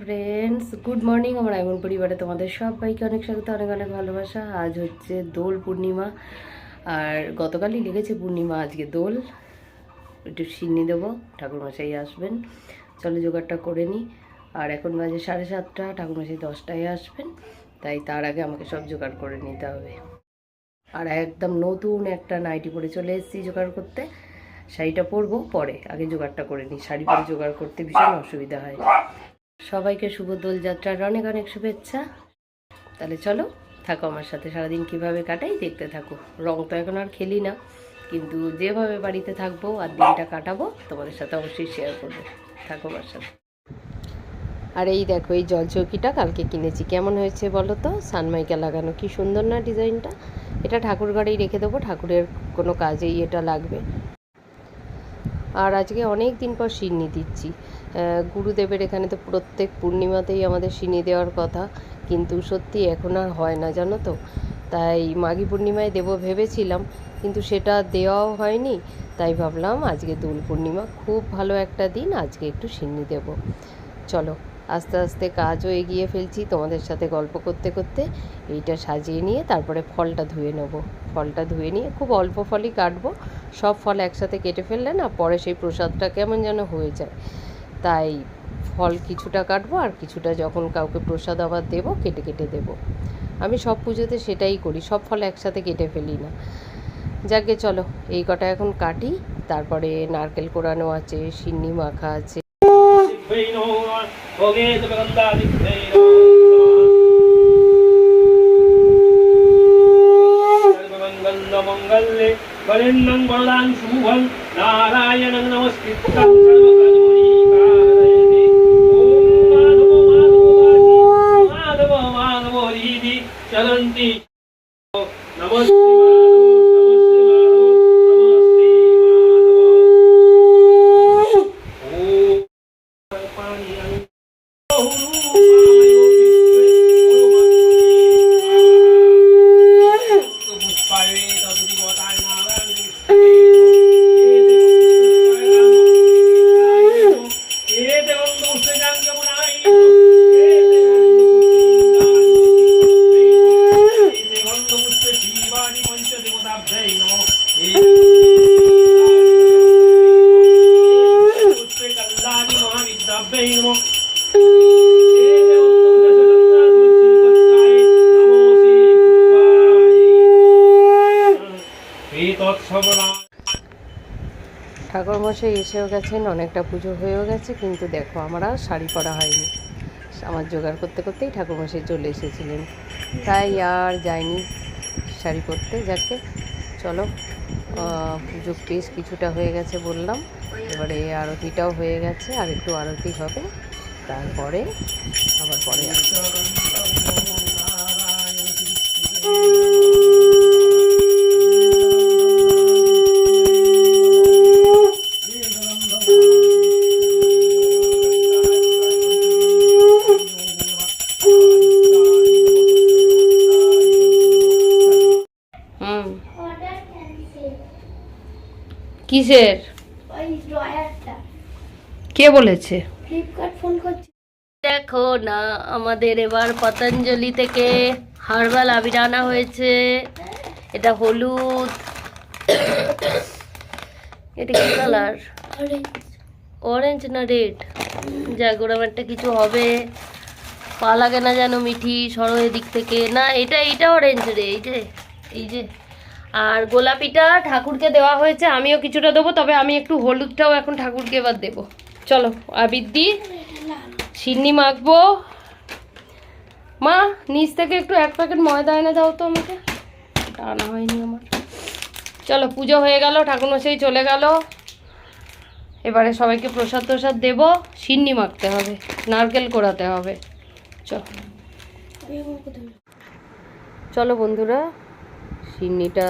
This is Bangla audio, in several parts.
Friends, good morning. আমার এমন পরিবারে তোমাদের সবাইকে অনেক স্বাগত, অনেক অনেক ভালোবাসা। আজ হচ্ছে দোল পূর্ণিমা, আর গতকালই লেগেছে পূর্ণিমা, আজকে দোল। একটু সিন্নি দেবো, ঠাকুরমশাই আসবেন, চলো জোগাড়টা করে নিই। আর এখন বাজে 7:30, ঠাকুরমশাই 10টায় আসবেন, তাই তার আগে আমাকে সব জোগাড় করে নিতে হবে। আর একদম নতুন একটা নাইটি পরে চলে এসেছি জোগাড় করতে। শাড়িটা পরবো পরে, আগে জোগাড়টা করে নিই। শাড়ি পরে জোগাড় করতে ভীষণ অসুবিধা হয়। সবাইকে শুভ দোলযাত্রার অনেক অনেক শুভেচ্ছা। তাহলে চলো, থাকো আমার সাথে, সারাদিন কিভাবে কাটাই দেখতে থাকো। রং তো এখন আর খেলি না, কিন্তু যেভাবে বাড়িতে থাকবো আর দিনটা কাটাবো তোমাদের সাথে অবশ্যই শেয়ার করবো। থাকো আমার সাথে। আর এই দেখো, এই জলচৌকিটা কালকে কিনেছি, কেমন হয়েছে বলো তো? সানমাইকা লাগানো, কি সুন্দর না ডিজাইনটা। এটা ঠাকুর ঘরেই রেখে দেবো, ঠাকুরের কোনো কাজেই এটা লাগবে। আর আজকে অনেক দিন পর সিন্নি দিচ্ছি। গুরুদেবের এখানে তো প্রত্যেক পূর্ণিমাতেই আমাদের সিন্নি দেওয়ার কথা, কিন্তু সত্যি এখন আর হয় না, জানো তো। তাই মাঘী পূর্ণিমায় দেবো ভেবেছিলাম, কিন্তু সেটা দেওয়াও হয়নি। তাই ভাবলাম আজকে দোল পূর্ণিমা, খুব ভালো একটা দিন, আজকে একটু সিন্নি দেব। চলো, আস্তে আস্তে কাজও এগিয়ে ফেলছি তোমাদের সাথে গল্প করতে করতে। এইটা সাজিয়ে নিয়ে তারপরে ফলটা ধুয়ে নেব। ফলটা ধুয়ে নিয়ে খুব অল্প ফলই কাটবো, সব ফল একসাথে কেটে ফেললে না পরে সেই প্রসাদটা কেমন যেন হয়ে যায়। তাই ফল কিছুটা কাটবো, আর কিছুটা যখন কাউকে প্রসাদ আবার দেবো কেটে কেটে দেবো। আমি সব পুজোতে সেটাই করি, সব ফল একসাথে কেটে ফেলি না। যাকে চলো, এই কটা এখন কাটি, তারপরে নারকেল কোড়ানো আছে, সিন্নি মাখা আছে। মঙ্গলে বরেণ্যং বরদাং শুভং নারায়ণং নমস্কৃত্যং মাধব মাধব হরিদি চলন্তি নমস্তে ঠাকুরমশাই এসেও গেছেন, অনেকটা পুজো হয়েও গেছে, কিন্তু দেখো আমার আর শাড়ি পরা হয়নি। আমার জোগাড় করতে করতেই ঠাকুরমশাই চলে এসেছিলেন, তাই আর যাইনি শাড়ি পরতে। যাকে চলো, পুজো বেশ কিছুটা হয়ে গেছে বললাম, এবারে আরতিটাও হয়ে গেছে, আর একটু আরতি হবে, তারপরে আবার পরে কিসের? কে বলেছে? ফ্লিপকার্ট ফোন করছে। দেখো না, আমাদের এবার পতঞ্জলি থেকে হার্বাল আবির আনা হয়েছে। এটা হলুদ, এটা কি কালার? অরেঞ্জ না রেড? যাক, ওরম একটা কিছু হবে। পা লাগে না যেন মিঠি, সরো এদিক থেকে। না, এটা অরেঞ্জ রে, এই যে। আর গোলাপিটা ঠাকুরকে দেওয়া হয়েছে, আমিও কিছুটা দেবো, তবে আমি একটু হলুদটাও এখন ঠাকুরকে এবার দেবো। চলো, আবির দি, সিন্নি মাখবো। মা, নিচ থেকে একটু 1 প্যাকেট ময়দা এনে দাও তো আমাকে, আনা হয়নি আমার। চলো, পুজো হয়ে গেল, ঠাকুরমশাই চলে গেল, এবারে সবাইকে প্রসাদ টসাদ দেবো। সিন্নি মাখতে হবে, নারকেল কোড়াতে হবে। চলো বন্ধুরা, সিন্নিটা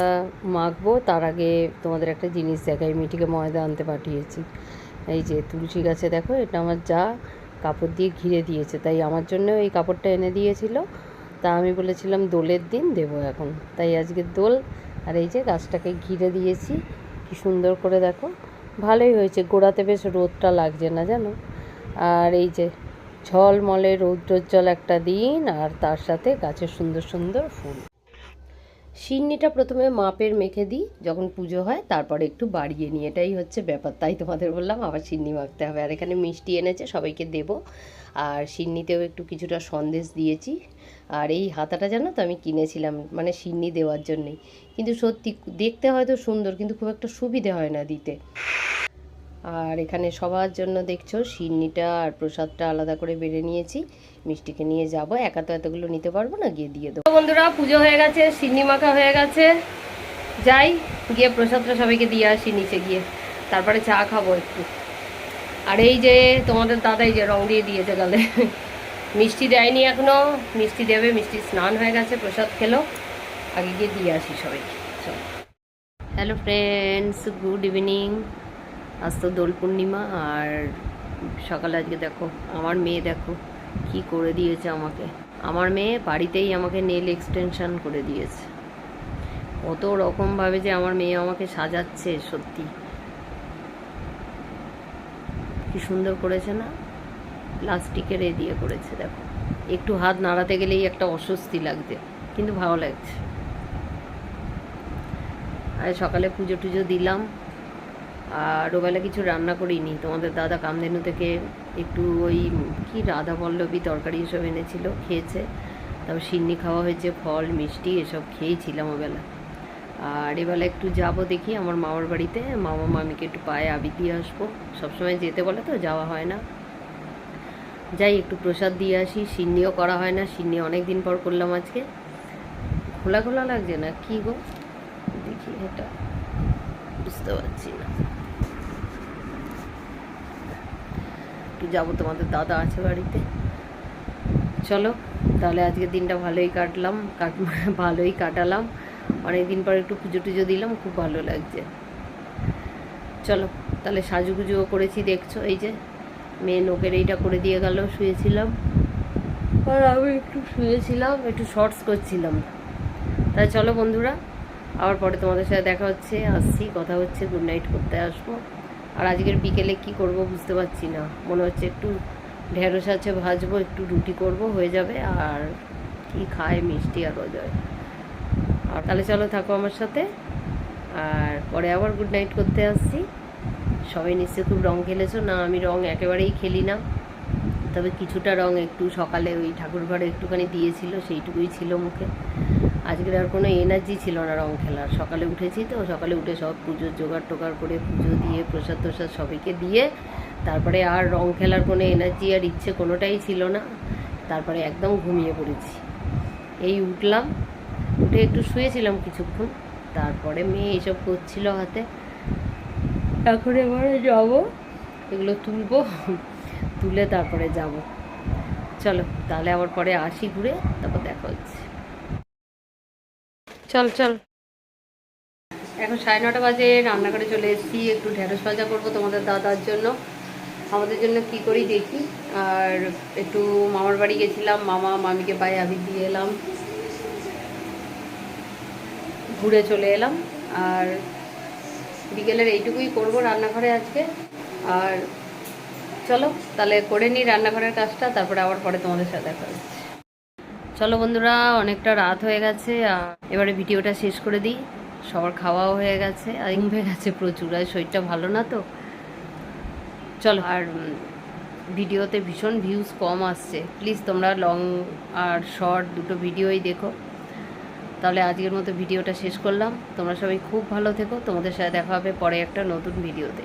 মাখবো। তার আগে তোমাদের একটা জিনিস দেখাই, মিঠিকে ময়দা আনতে পাঠিয়েছি। এই যে তুলসী গাছে দেখো, এটা আমার যা কাপড় দিয়ে ঘিরে দিয়েছে, তাই আমার জন্যও এই কাপড়টা এনে দিয়েছিল। তা আমি বলেছিলাম দোলের দিন দেবো এখন, তাই আজকে দোল। আর এই যে গাছটাকে ঘিরে দিয়েছি, কি সুন্দর করে দেখো, ভালোই হয়েছে। গোড়াতে বেশ রোদটা লাগছে না, জানো। আর এই যে ঝলমলে রৌদ্রোজ্জ্বল একটা দিন, আর তার সাথে গাছের সুন্দর সুন্দর ফুল। সিন্নিটা প্রথমে মাপের মেখে দিই, যখন পুজো হয় তারপরে একটু বাড়িয়ে নিই, এটাই হচ্ছে ব্যাপার। তাই তোমাদের বললাম আবার সিন্নি মাখতে হবে। আর এখানে মিষ্টি এনেছে, সবাইকে দেব। আর সিন্নিতেও একটু কিছুটা সন্দেশ দিয়েছি। আর এই হাতাটা জানো তো আমি কিনেছিলাম মানে সিন্নি দেওয়ার জন্যেই, কিন্তু সত্যি দেখতে হয়তো সুন্দর, কিন্তু খুব একটা সুবিধে হয় না দিতে। আর এখানে সবার জন্য দেখছো সিন্নিটা আর প্রসাদটা আলাদা করে বেড়ে নিয়েছি। মিষ্টিকে নিয়ে যাব, একা তো এতগুলো নিতে পারবো না, গিয়ে দিয়ে দেবো। বন্ধুরা পুজো হয়ে গেছে, সিন্নি মাখা হয়ে গেছে, যাই গিয়ে প্রসাদটা সবাইকে দিয়ে আসি নিচে গিয়ে, তারপরে চা খাবো একটু। আর এই যে তোমাদের দাদাই যে রং দিয়ে দিয়েছে গালে, মিষ্টি দেয়নি এখনো, মিষ্টি দেবে। মিষ্টি স্নান হয়ে গেছে, প্রসাদ খেলো, আগে গিয়ে দিয়ে আসি সবাইকে। চলো। Hello friends, good evening. আজ তো দোল পূর্ণিমা, আর সকালে আজকে দেখো আমার মেয়ে দেখো কি করে দিয়েছে আমাকে। আমার মেয়ে বাড়িতেই আমাকে নেল এক্সটেনশন করে দিয়েছে। কত রকমভাবে যে আমার মেয়ে আমাকে সাজাচ্ছে, সত্যি কি সুন্দর করেছে না, প্লাস্টিকের এ দিয়ে করেছে দেখো। একটু হাত নাড়াতে গেলেই একটা অস্বস্তি লাগছে, কিন্তু ভালো লাগছে। আর সকালে পুজো টুজো দিলাম, আর ওবেলা কিছু রান্না করিনি। তোমাদের দাদা কামধেনু থেকে একটু ওই কি রাধা পল্লবী তরকারি এসব এনেছিল, খেয়েছে। তারপর সিন্নি খাওয়া হয়েছে, ফল মিষ্টি এসব খেয়েছিলাম ওবেলা। আর এবেলা একটু যাব দেখি আমার মামার বাড়িতে, মামা মামিকে একটু পায়ে আবির দিয়ে আসবো। সবসময় যেতে বলে তো যাওয়া হয় না, যাই একটু প্রসাদ দিয়ে আসি। সিন্নিও করা হয় না, সিন্নি অনেক দিন পর করলাম আজকে। খোলা খোলা লাগছে না কি গো, দেখি এটা বুঝতে পারছি না। একটু যাবো, তোমাদের দাদা আছে বাড়িতে। চলো তাহলে আজকের দিনটা ভালোই কাটালাম। অনেক দিন পর একটু পুজো টুজো দিলাম, খুব ভালো লাগছে। চলো তাহলে সাজুগুজুও করেছি দেখছো, এই যে মেয়ে নোকের এইটা করে দিয়ে গেল, শুয়েছিলাম। আর আমি একটু শুয়েছিলাম, একটু শর্টস করছিলাম। তাই চলো বন্ধুরা, আবার পরে তোমাদের সাথে দেখা হচ্ছে, আসছি, কথা হচ্ছে, গুড নাইট করতে আসবো। আর আজকের বিকেলে কি করব বুঝতে পারছি না, মনে হচ্ছে একটু ঢেঁড়স আছে ভাজবো, একটু রুটি করব, হয়ে যাবে। আর কি খায় মিষ্টি আর অজয়। আর তাহলে চলো থাকো আমার সাথে, আর পরে আবার গুড নাইট করতে আসছি। সবাই নিশ্চয়ই খুব রং খেলেছো না, আমি রং একেবারেই খেলি না, তবে কিছুটা রং একটু সকালে ওই ঠাকুর ঘরে একটুখানি দিয়েছিল, সেইটুকুই ছিল মুখে। আজকের আর কোনো এনার্জি ছিল না রং খেলার। সকালে উঠেছি তো, সকালে উঠে সব পুজোর জোগাড় টোগাড় করে পুজো দিয়ে প্রসাদ তোসাদ সবাইকে দিয়ে তারপরে আর রং খেলার কোনো এনার্জি আর ইচ্ছে কোনোটাই ছিল না। তারপরে একদম ঘুমিয়ে পড়েছি। এই উঠলাম, উঠে একটু শুয়েছিলাম কিছুক্ষণ, তারপরে মেয়ে এইসব করছিল হাতে। এখন এবারে যাবো, এগুলো তুলবো, তুলে তারপরে যাব। চলো তাহলে আবার পরে আসি ঘুরে, তারপর দেখা হচ্ছে। চল চল, এখন 9:30 বাজে, রান্নাঘরে চলে এসেছি। একটু ঢেঁড়স ভাজা করবো তোমাদের দাদার জন্য, আমাদের জন্য কি করি দেখি। আর একটু মামার বাড়ি গেছিলাম, মামা মামিকে পায়ে আবির দিয়ে এলাম, ঘুরে চলে এলাম। আর বিকেলের এইটুকুই করবো রান্নাঘরে আজকে। আর চলো তাহলে করে নিই রান্নাঘরের কাজটা, তারপরে আবার পরে তোমাদের সাথে দেখা হচ্ছে। চলো বন্ধুরা, অনেকটা রাত হয়ে গেছে, এবারে ভিডিওটা শেষ করে দিই। সবার খাওয়াও হয়ে গেছে, আর হয়ে গেছে প্রচুর, আর শরীরটা ভালো না তো। চলো, আর ভিডিওতে ভীষণ ভিউজ কম আসছে, প্লিজ তোমরা লং আর শর্ট দুটো ভিডিওই দেখো। তাহলে আজকের মতো ভিডিওটা শেষ করলাম। তোমরা সবাই খুব ভালো থেকো, তোমাদের সাথে দেখা হবে পরে একটা নতুন ভিডিওতে।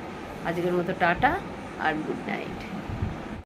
আজকের মতো টাটা আর গুড নাইট।